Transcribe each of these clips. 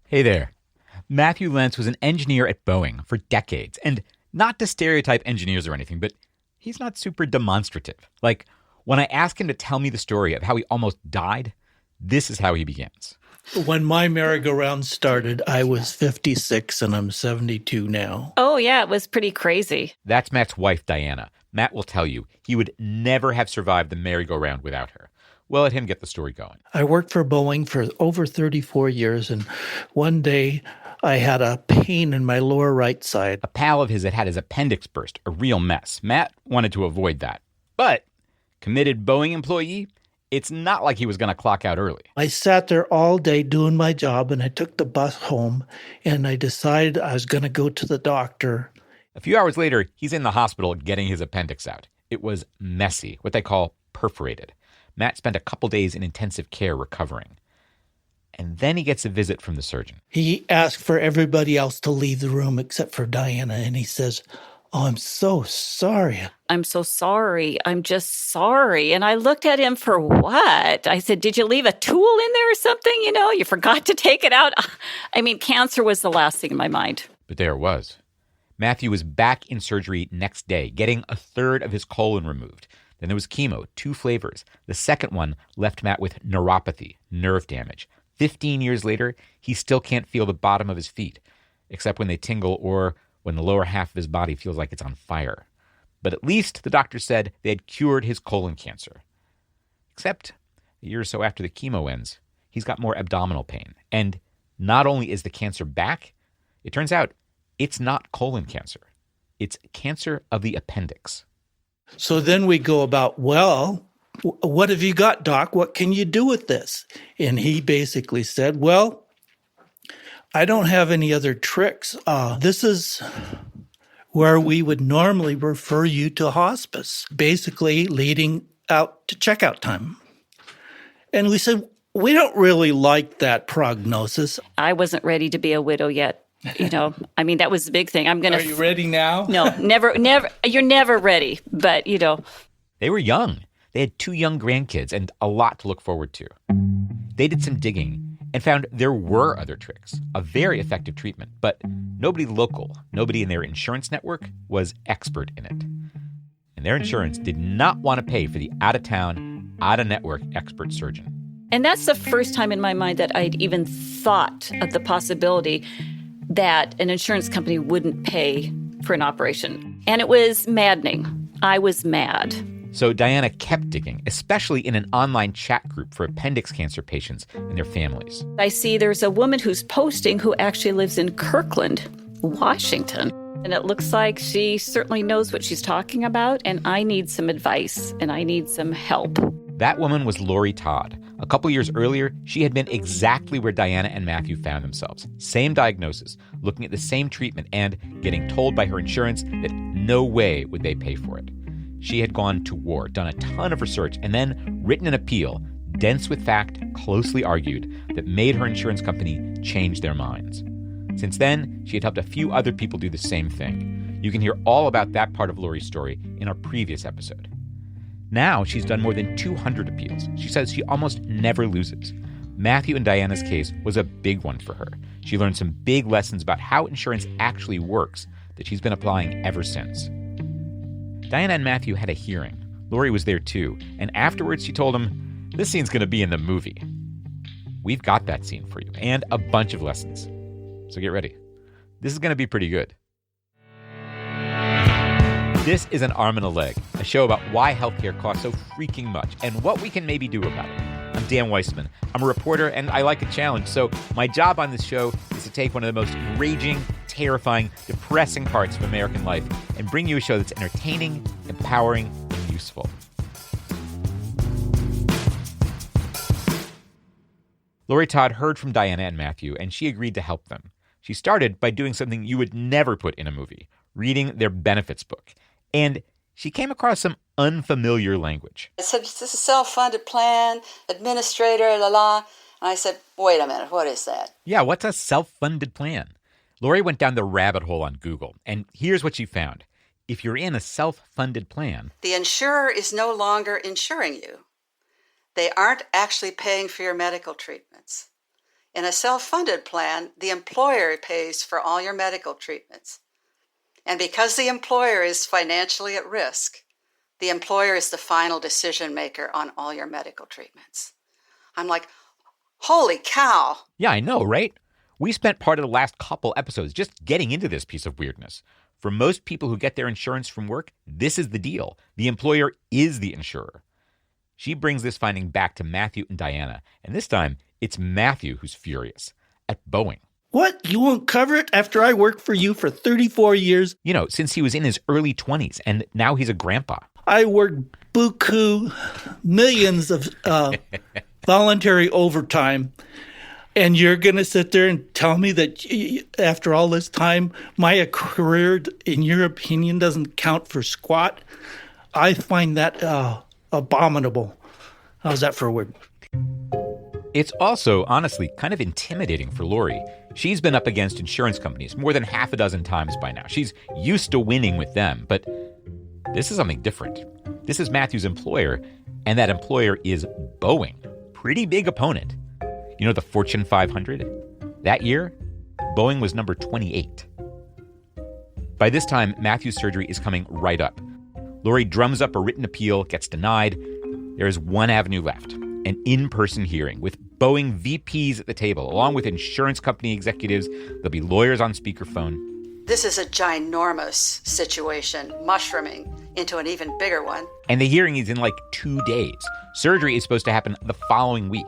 Hey there. Matthew Lientz was an engineer at Boeing for decades, and not to stereotype engineers or anything, but he's not super demonstrative. Like, when I ask him to tell me the story of how he almost died, this is how he begins. When my merry-go-round started, I was 56 and I'm 72 now. Oh, yeah, it was pretty crazy. That's Matt's wife, Diana. Matt will tell you he would never have survived the merry-go-round without her. We'll let him get the story going. I worked for Boeing for over 34 years, and one day I had a pain in my lower right side. A pal of his had his appendix burst, a real mess. Matt wanted to avoid that. But, committed Boeing employee, it's not like he was going to clock out early. I sat there all day doing my job, and I took the bus home, and I decided I was going to go to the doctor. A few hours later, he's in the hospital getting his appendix out. It was messy, what they call perforated. Matt spent a couple days in intensive care recovering. And then he gets a visit from the surgeon. He asked for everybody else to leave the room except for Diana, and he says, "Oh, I'm so sorry." I'm so sorry. I'm just sorry. And I looked at him for what? I said, did you leave a tool in there or something? You forgot to take it out. I mean, cancer was the last thing in my mind. But there it was. Matthew was back in surgery next day, getting a third of his colon removed. Then there was chemo, 2 flavors. The second one left Matt with neuropathy, nerve damage. 15 years later, he still can't feel the bottom of his feet, except when they tingle or when the lower half of his body feels like it's on fire. But at least, the doctor said, they had cured his colon cancer. Except, a year or so after the chemo ends, he's got more abdominal pain. And not only is the cancer back, it turns out it's not colon cancer. It's cancer of the appendix. So then we go about, well, what have you got, Doc? What can you do with this? And he basically said, well, I don't have any other tricks. This is where we would normally refer you to hospice, basically leading out to checkout time. And we said, we don't really like that prognosis. I wasn't ready to be a widow yet. I mean, that was the big thing. Are you ready now? No, never. You're never ready. But, They were young. They had 2 young grandkids and a lot to look forward to. They did some digging and found there were other tricks, a very effective treatment, but nobody local, nobody in their insurance network was expert in it. And their insurance did not want to pay for the out-of-town, out-of-network expert surgeon. And that's the first time in my mind that I'd even thought of the possibility that an insurance company wouldn't pay for an operation. And it was maddening. I was mad. So Diana kept digging, especially in an online chat group for appendix cancer patients and their families. I see there's a woman who's posting who actually lives in Kirkland, Washington. And it looks like she certainly knows what she's talking about, and I need some advice, and I need some help. That woman was Laurie Todd. A couple years earlier, she had been exactly where Diana and Matthew found themselves. Same diagnosis, looking at the same treatment, and getting told by her insurance that no way would they pay for it. She had gone to war, done a ton of research, and then written an appeal, dense with fact, closely argued, that made her insurance company change their minds. Since then, she had helped a few other people do the same thing. You can hear all about that part of Laurie's story in our previous episode. Now, she's done more than 200 appeals. She says she almost never loses. Matthew and Diana's case was a big one for her. She learned some big lessons about how insurance actually works that she's been applying ever since. Diana and Matthew had a hearing. Laurie was there too, and afterwards she told him, this scene's going to be in the movie. We've got that scene for you, and a bunch of lessons. So get ready. This is going to be pretty good. This is An Arm and a Leg, a show about why healthcare costs so freaking much and what we can maybe do about it. I'm Dan Weissman. I'm a reporter and I like a challenge, so my job on this show is to take one of the most raging, terrifying, depressing parts of American life and bring you a show that's entertaining, empowering, and useful. Laurie Todd heard from Diana and Matthew, and she agreed to help them. She started by doing something you would never put in a movie, reading their benefits book. And she came across some unfamiliar language. I said, this is a self-funded plan, administrator, la. And I said, wait a minute, what is that? Yeah, what's a self-funded plan? Laurie went down the rabbit hole on Google, and here's what she found. If you're in a self-funded plan, the insurer is no longer insuring you. They aren't actually paying for your medical treatments. In a self-funded plan, the employer pays for all your medical treatments. And because the employer is financially at risk, the employer is the final decision maker on all your medical treatments. I'm like, holy cow. Yeah, I know, right? We spent part of the last couple episodes just getting into this piece of weirdness. For most people who get their insurance from work, this is the deal. The employer is the insurer. She brings this finding back to Matthew and Diana, and this time it's Matthew who's furious at Boeing. What? You won't cover it after I worked for you for 34 years? You know, since he was in his early 20s, and now he's a grandpa. I worked buku, millions of voluntary overtime, and you're going to sit there and tell me that after all this time, my career, in your opinion, doesn't count for squat? I find that abominable. How's that for a word? It's also, honestly, kind of intimidating for Laurie. She's been up against insurance companies more than half a dozen times by now. She's used to winning with them, but this is something different. This is Matthew's employer, and that employer is Boeing. Pretty big opponent. You know the Fortune 500? That year, Boeing was number 28. By this time, Matthew's surgery is coming right up. Laurie drums up a written appeal, gets denied. There is one avenue left, an in-person hearing with Boeing VPs at the table, along with insurance company executives. There'll be lawyers on speakerphone. This is a ginormous situation, mushrooming into an even bigger one. And the hearing is in like 2 days. Surgery is supposed to happen the following week.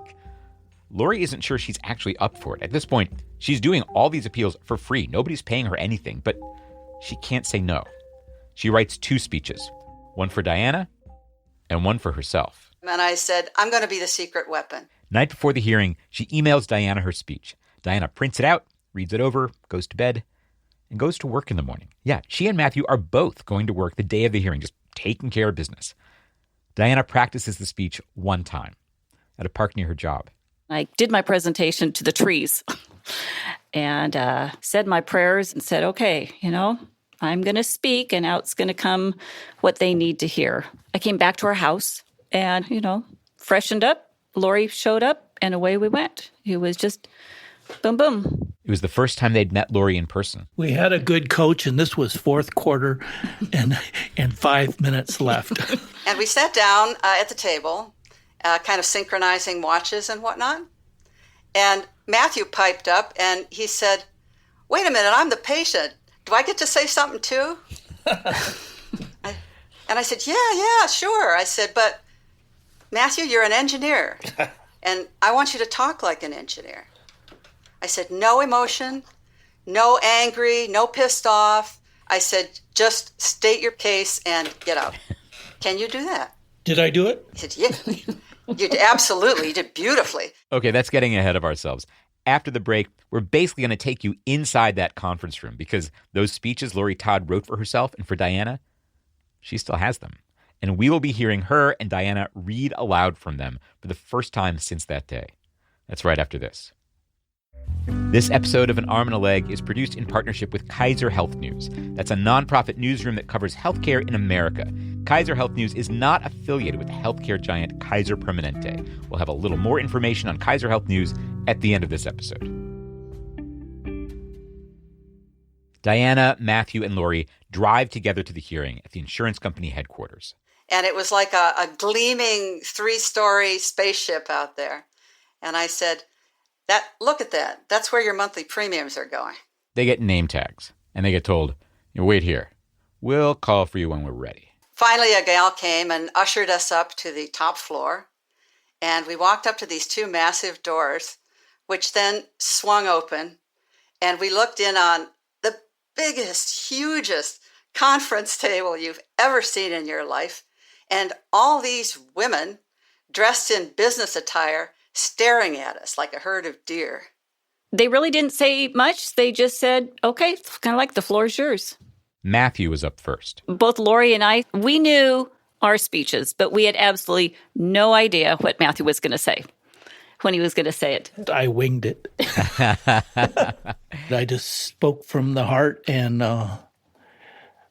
Laurie isn't sure she's actually up for it. At this point, she's doing all these appeals for free. Nobody's paying her anything, but she can't say no. She writes 2 speeches, one for Diana and one for herself. And I said, I'm going to be the secret weapon. Night before the hearing, she emails Diana her speech. Diana prints it out, reads it over, goes to bed, and goes to work in the morning. Yeah, she and Matthew are both going to work the day of the hearing, just taking care of business. Diana practices the speech one time at a park near her job. I did my presentation to the trees and said my prayers and said, okay, I'm going to speak and out's going to come what they need to hear. I came back to our house and, freshened up. Laurie showed up and away we went. It was just boom, boom. It was the first time they'd met Laurie in person. We had a good coach, and this was fourth quarter and 5 minutes left. And we sat down at the table, kind of synchronizing watches and whatnot. And Matthew piped up and he said, wait a minute, I'm the patient. Do I get to say something too? And I said, yeah, sure. I said, but Matthew, you're an engineer, and I want you to talk like an engineer. I said, no emotion, no angry, no pissed off. I said, just state your case and get out. Can you do that? Did I do it? He said, yeah. You did, absolutely. You did beautifully. Okay, that's getting ahead of ourselves. After the break, we're basically going to take you inside that conference room because those speeches Laurie Todd wrote for herself and for Diana, she still has them. And we will be hearing her and Diana read aloud from them for the first time since that day. That's right after this. This episode of An Arm and a Leg is produced in partnership with Kaiser Health News. That's a nonprofit newsroom that covers healthcare in America. Kaiser Health News is not affiliated with the healthcare giant Kaiser Permanente. We'll have a little more information on Kaiser Health News at the end of this episode. Diana, Matthew, and Laurie drive together to the hearing at the insurance company headquarters. And it was like a gleaming 3-story spaceship out there. And I said, look at that. That's where your monthly premiums are going. They get name tags, and they get told, wait here. We'll call for you when we're ready. Finally, a gal came and ushered us up to the top floor. And we walked up to these 2 massive doors, which then swung open. And we looked in on the biggest, hugest conference table you've ever seen in your life. And all these women dressed in business attire staring at us like a herd of deer. They really didn't say much. They just said, okay, kind of like the floor is yours. Matthew was up first. Both Laurie and I, we knew our speeches, but we had absolutely no idea what Matthew was going to say when he was going to say it. I winged it. I just spoke from the heart and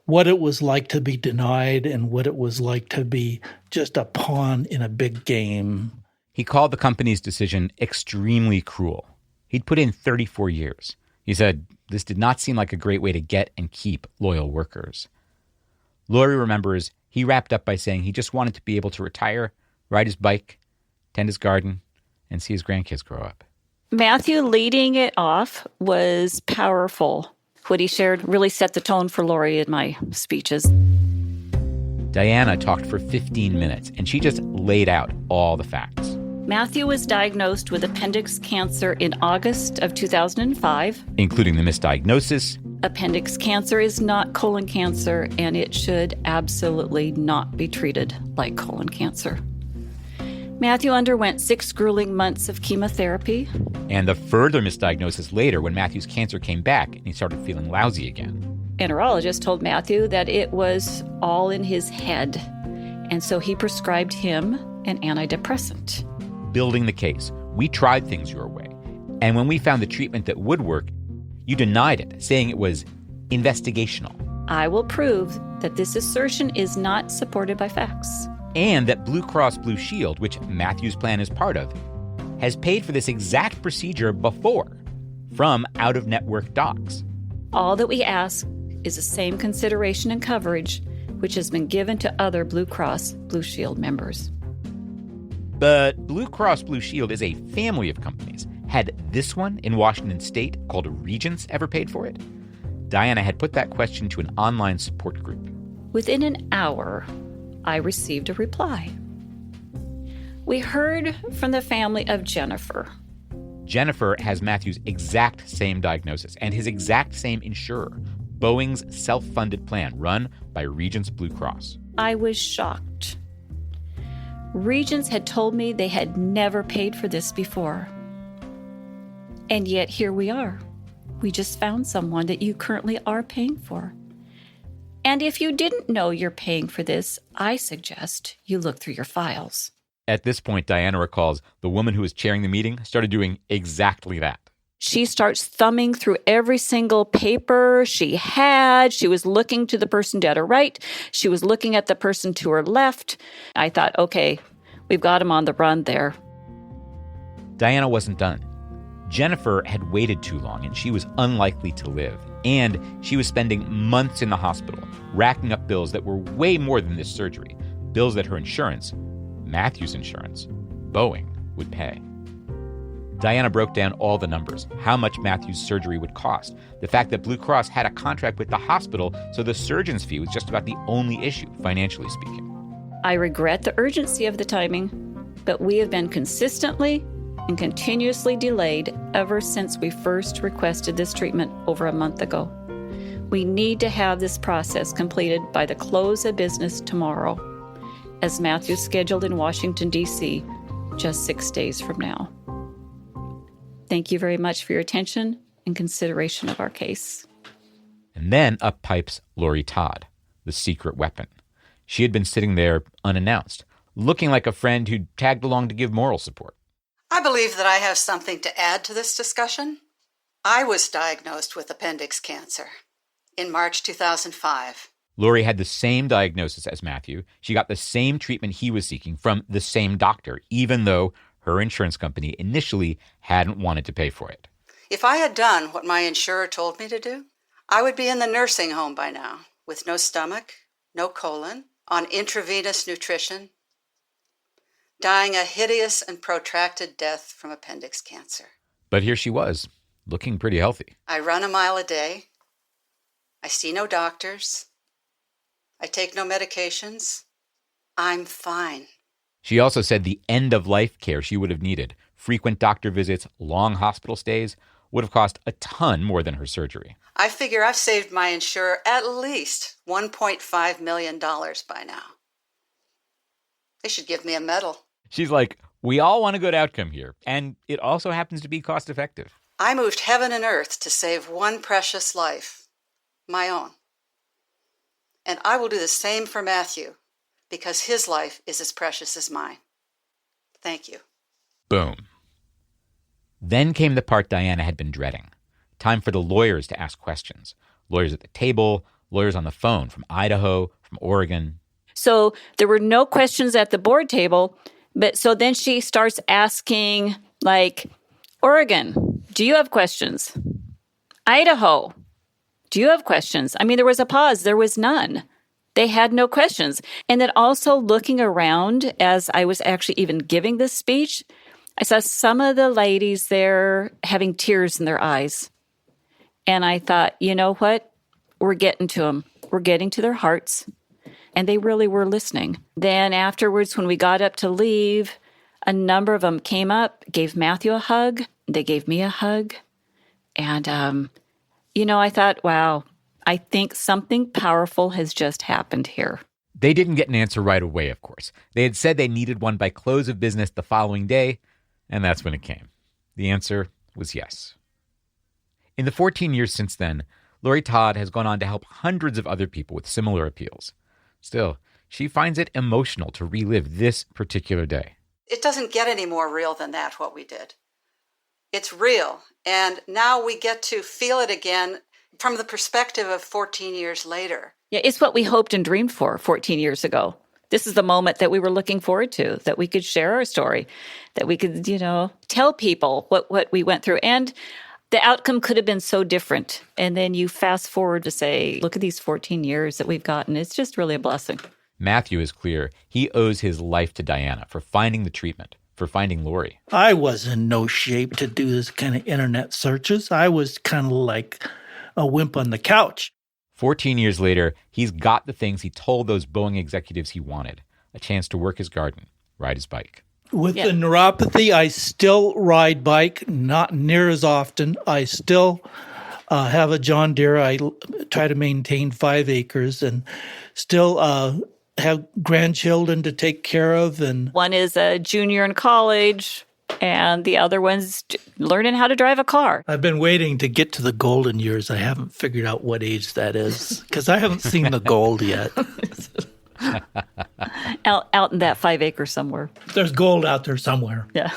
what it was like to be denied and what it was like to be just a pawn in a big game. He called the company's decision extremely cruel. He'd put in 34 years. He said this did not seem like a great way to get and keep loyal workers. Laurie remembers he wrapped up by saying he just wanted to be able to retire, ride his bike, tend his garden, and see his grandkids grow up. Matthew leading it off was powerful. What he shared really set the tone for Laurie in my speeches. Diana talked for 15 minutes, and she just laid out all the facts. Matthew was diagnosed with appendix cancer in August of 2005. Including the misdiagnosis. Appendix cancer is not colon cancer, and it should absolutely not be treated like colon cancer. Matthew underwent 6 grueling months of chemotherapy. And the further misdiagnosis later when Matthew's cancer came back and he started feeling lousy again. A neurologist told Matthew that it was all in his head, and so he prescribed him an antidepressant. Building the case. We tried things your way. And when we found the treatment that would work, you denied it, saying it was investigational. I will prove that this assertion is not supported by facts. And that Blue Cross Blue Shield, which Matthew's plan is part of, has paid for this exact procedure before from out-of-network docs. All that we ask is the same consideration and coverage which has been given to other Blue Cross Blue Shield members. But Blue Cross Blue Shield is a family of companies. Had this one in Washington State called Regents ever paid for it? Diana had put that question to an online support group. Within an hour, I received a reply. We heard from the family of Jennifer. Jennifer has Matthew's exact same diagnosis and his exact same insurer, Boeing's self-funded plan run by Regents Blue Cross. I was shocked. Regents had told me they had never paid for this before. And yet here we are. We just found someone that you currently are paying for. And if you didn't know you're paying for this, I suggest you look through your files. At this point, Diana recalls the woman who was chairing the meeting started doing exactly that. She starts thumbing through every single paper she had. She was looking to the person to her right. She was looking at the person to her left. I thought, okay, we've got him on the run there. Diana wasn't done. Jennifer had waited too long, and she was unlikely to live. And she was spending months in the hospital, racking up bills that were way more than this surgery, bills that her insurance, Matthew's insurance, Boeing, would pay. Diana broke down all the numbers, how much Matthew's surgery would cost, the fact that Blue Cross had a contract with the hospital, so the surgeon's fee was just about the only issue, financially speaking. I regret the urgency of the timing, but we have been consistently and continuously delayed ever since we first requested this treatment over a month ago. We need to have this process completed by the close of business tomorrow, as Matthew's scheduled in Washington, D.C., just 6 days from now. Thank you very much for your attention and consideration of our case. And then up pipes Laurie Todd, the secret weapon. She had been sitting there unannounced, looking like a friend who tagged along to give moral support. I believe that I have something to add to this discussion. I was diagnosed with appendix cancer in March 2005. Laurie had the same diagnosis as Matthew. She got the same treatment he was seeking from the same doctor, even though her insurance company initially hadn't wanted to pay for it. If I had done what my insurer told me to do, I would be in the nursing home by now, with no stomach, no colon, on intravenous nutrition, dying a hideous and protracted death from appendix cancer. But here she was, looking pretty healthy. I run a mile a day. I see no doctors. I take no medications. I'm fine. She also said the end-of-life care she would have needed, frequent doctor visits, long hospital stays, would have cost a ton more than her surgery. I figure I've saved my insurer at least $1.5 million by now. They should give me a medal. She's like, we all want a good outcome here, and it also happens to be cost-effective. I moved heaven and earth to save one precious life, my own. And I will do the same for Matthew, because his life is as precious as mine. Thank you. Boom. Then came the part Diana had been dreading. Time for the lawyers to ask questions. Lawyers at the table, lawyers on the phone from Idaho, from Oregon. So there were no questions at the board table, but so then she starts asking, like, Oregon, Do you have questions? Idaho, do you have questions? I mean, there was a pause. There was none. They had no questions. And then also looking around as I was actually even giving this speech, I saw some of the ladies there having tears in their eyes. And I thought, you know what? We're getting to them. We're getting to their hearts. And they really were listening. Then afterwards, when we got up to leave, a number of them came up, gave Matthew a hug. They gave me a hug. And, I thought, wow, I think something powerful has just happened here. They didn't get an answer right away, of course. They had said they needed one by close of business the following day, and that's when it came. The answer was yes. In the 14 years since then, Laurie Todd has gone on to help hundreds of other people with similar appeals. Still, she finds it emotional to relive this particular day. It doesn't get any more real than that, what we did. It's real. And now we get to feel it again from the perspective of 14 years later. Yeah, it's what we hoped and dreamed for 14 years ago. This is the moment that we were looking forward to, that we could share our story, that we could, tell people what we went through. And the outcome could have been so different. And then you fast forward to say, look at these 14 years that we've gotten. It's just really a blessing. Matthew is clear. He owes his life to Diana for finding the treatment, for finding Laurie. I was in no shape to do this kind of internet searches. I was kind of like a wimp on the couch. 14 years later, he's got the things he told those Boeing executives he wanted. A chance to work his garden, ride his bike. With the neuropathy, I still ride bike, not near as often. I still have a John Deere. I try to maintain 5 acres and still have grandchildren to take care of. And one is a junior in college, and the other one's learning how to drive a car. I've been waiting to get to the golden years. I haven't figured out what age that is because I haven't seen the gold yet. Out in that 5 acres somewhere. There's gold out there somewhere. Yeah.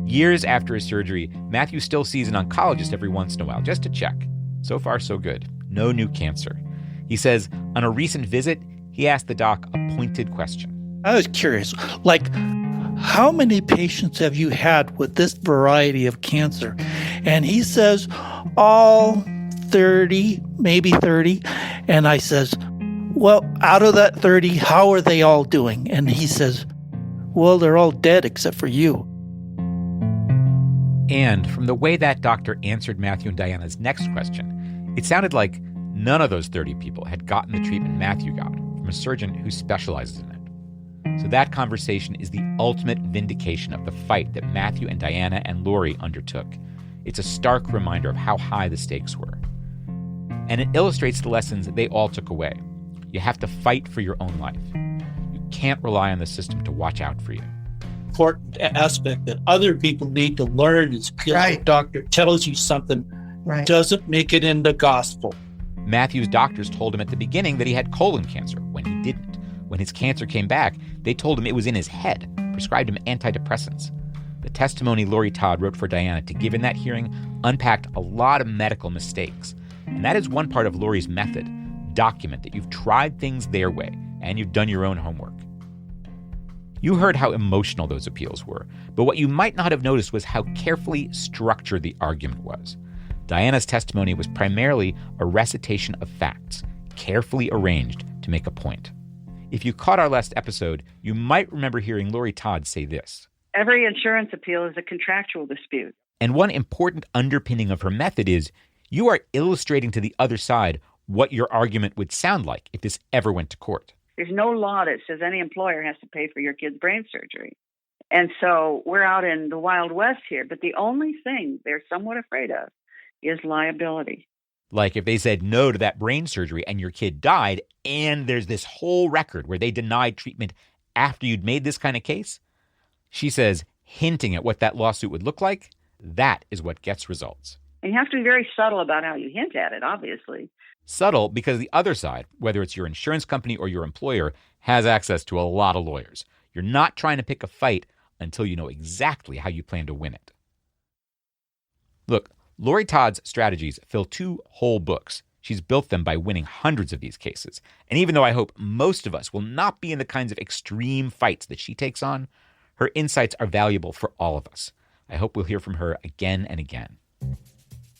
Years after his surgery, Matthew still sees an oncologist every once in a while just to check. So far, so good. No new cancer. He says on a recent visit, he asked the doc a pointed question. I was curious, how many patients have you had with this variety of cancer? And he says, all 30, maybe 30. And I says, well, out of that 30, how are they all doing? And he says, well, they're all dead except for you. And from the way that doctor answered Matthew and Diana's next question, it sounded like none of those 30 people had gotten the treatment Matthew got from a surgeon who specializes in it. So that conversation is the ultimate vindication of the fight that Matthew and Diana and Laurie undertook. It's a stark reminder of how high the stakes were. And it illustrates the lessons that they all took away. You have to fight for your own life. You can't rely on the system to watch out for you. Important aspect that other people need to learn is because the doctor tells you something doesn't make it in the gospel. Matthew's doctors told him at the beginning that he had colon cancer when he didn't. When his cancer came back, they told him it was in his head, prescribed him antidepressants. The testimony Laurie Todd wrote for Diana to give in that hearing unpacked a lot of medical mistakes. And that is one part of Laurie's method. Document that you've tried things their way and you've done your own homework. You heard how emotional those appeals were, but what you might not have noticed was how carefully structured the argument was. Diana's testimony was primarily a recitation of facts, carefully arranged to make a point. If you caught our last episode, you might remember hearing Laurie Todd say this. Every insurance appeal is a contractual dispute. And one important underpinning of her method is you are illustrating to the other side what your argument would sound like if this ever went to court. There's no law that says any employer has to pay for your kid's brain surgery. And so we're out in the Wild West here. But the only thing they're somewhat afraid of is liability. Like if they said no to that brain surgery and your kid died, and there's this whole record where they denied treatment after you'd made this kind of case. She says hinting at what that lawsuit would look like, that is what gets results. And you have to be very subtle about how you hint at it, obviously. Subtle because the other side, whether it's your insurance company or your employer, has access to a lot of lawyers. You're not trying to pick a fight until you know exactly how you plan to win it. Look, Laurie Todd's strategies fill 2 whole books. She's built them by winning hundreds of these cases. And even though I hope most of us will not be in the kinds of extreme fights that she takes on, her insights are valuable for all of us. I hope we'll hear from her again and again.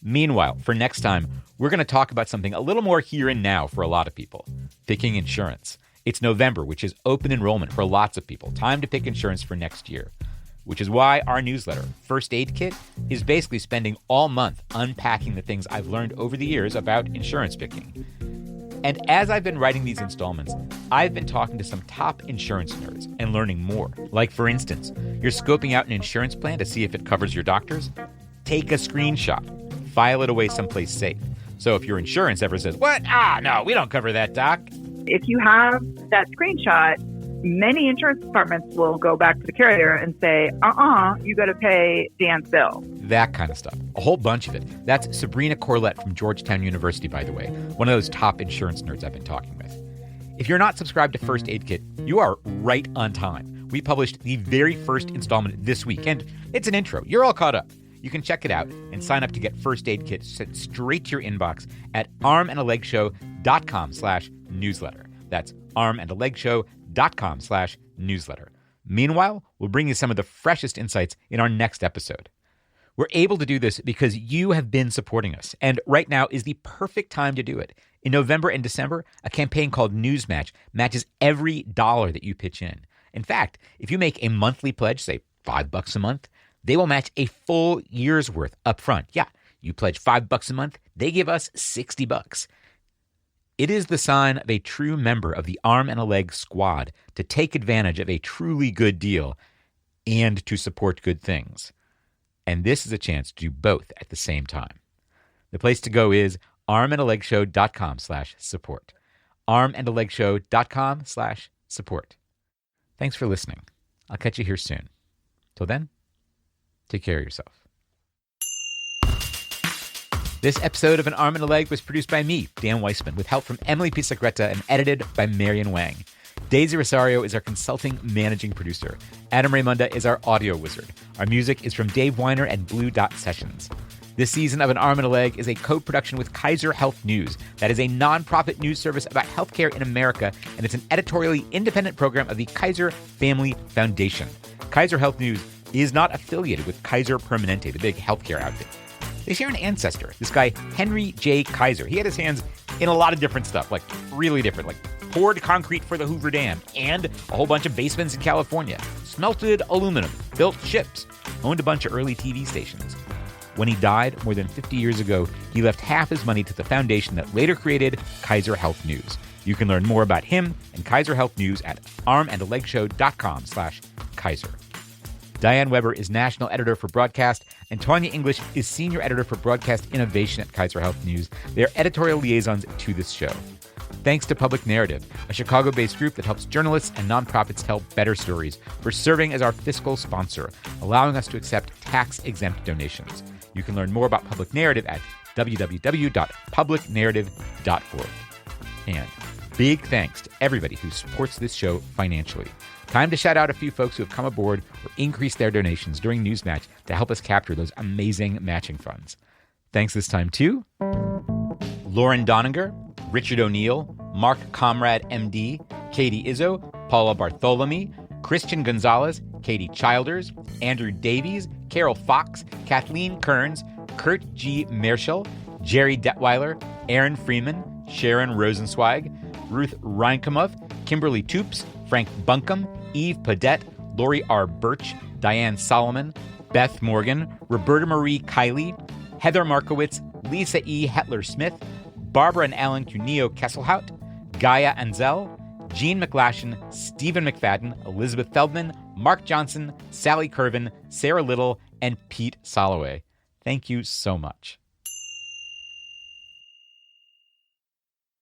Meanwhile, for next time, we're going to talk about something a little more here and now for a lot of people, picking insurance. It's November, which is open enrollment for lots of people. Time to pick insurance for next year, which is why our newsletter, First Aid Kit, is basically spending all month unpacking the things I've learned over the years about insurance picking. And as I've been writing these installments, I've been talking to some top insurance nerds and learning more. Like, for instance, you're scoping out an insurance plan to see if it covers your doctors? Take a screenshot. File it away someplace safe. So if your insurance ever says, "What? No, we don't cover that, doc." If you have that screenshot, many insurance departments will go back to the carrier and say, you got to pay Dan's bill. That kind of stuff. A whole bunch of it. That's Sabrina Corlett from Georgetown University, by the way, one of those top insurance nerds I've been talking with. If you're not subscribed to First Aid Kit, you are right on time. We published the very first installment this week, and it's an intro. You're all caught up. You can check it out and sign up to get First Aid Kit sent straight to your inbox at armandalegshow.com/newsletter. That's armandalegshow.com/newsletter. Meanwhile, we'll bring you some of the freshest insights in our next episode. We're able to do this because you have been supporting us, and right now is the perfect time to do it. In November and December, a campaign called Newsmatch matches every dollar that you pitch in. In fact, if you make a monthly pledge, say $5 a month, they will match a full year's worth up front. Yeah, you pledge $5 a month, they give us $60. It is the sign of a true member of the Arm and a Leg squad to take advantage of a truly good deal and to support good things. And this is a chance to do both at the same time. The place to go is armandalegshow.com/support. armandalegshow.com/support. Thanks for listening. I'll catch you here soon. Till then, take care of yourself. This episode of An Arm and a Leg was produced by me, Dan Weissman, with help from Emily Pisagretta and edited by Marion Wang. Daisy Rosario is our consulting managing producer. Adam Raymunda is our audio wizard. Our music is from Dave Weiner and Blue Dot Sessions. This season of An Arm and a Leg is a co-production with Kaiser Health News. That is a nonprofit news service about healthcare in America, and it's an editorially independent program of the Kaiser Family Foundation. Kaiser Health News is not affiliated with Kaiser Permanente, the big healthcare outfit. They share an ancestor, this guy, Henry J. Kaiser. He had his hands in a lot of different stuff, like really different, like poured concrete for the Hoover Dam and a whole bunch of basements in California, smelted aluminum, built ships, owned a bunch of early TV stations. When he died more than 50 years ago, he left half his money to the foundation that later created Kaiser Health News. You can learn more about him and Kaiser Health News at armandalegshow.com/Kaiser. Diane Weber is national editor for broadcast, and Tanya English is senior editor for broadcast innovation at Kaiser Health News. They are editorial liaisons to this show. Thanks to Public Narrative, a Chicago-based group that helps journalists and nonprofits tell better stories, for serving as our fiscal sponsor, allowing us to accept tax-exempt donations. You can learn more about Public Narrative at www.publicnarrative.org. And big thanks to everybody who supports this show financially. Time to shout out a few folks who have come aboard or increased their donations during Newsmatch to help us capture those amazing matching funds. Thanks this time to Lauren Doninger, Richard O'Neill, Mark Comrade, MD, Katie Izzo, Paula Bartholomew, Christian Gonzalez, Katie Childers, Andrew Davies, Carol Fox, Kathleen Kearns, Kurt G. Merschel, Jerry Detweiler, Aaron Freeman, Sharon Rosenzweig, Ruth Reinkamuth, Kimberly Toops, Frank Bunkum, Eve Padette, Lori R. Birch, Diane Solomon, Beth Morgan, Roberta Marie Kiley, Heather Markowitz, Lisa E. Hetler-Smith, Barbara and Alan Cuneo Kesselhout, Gaia Anzel, Jean McLashin, Stephen McFadden, Elizabeth Feldman, Mark Johnson, Sally Curvin, Sarah Little, and Pete Soloway. Thank you so much.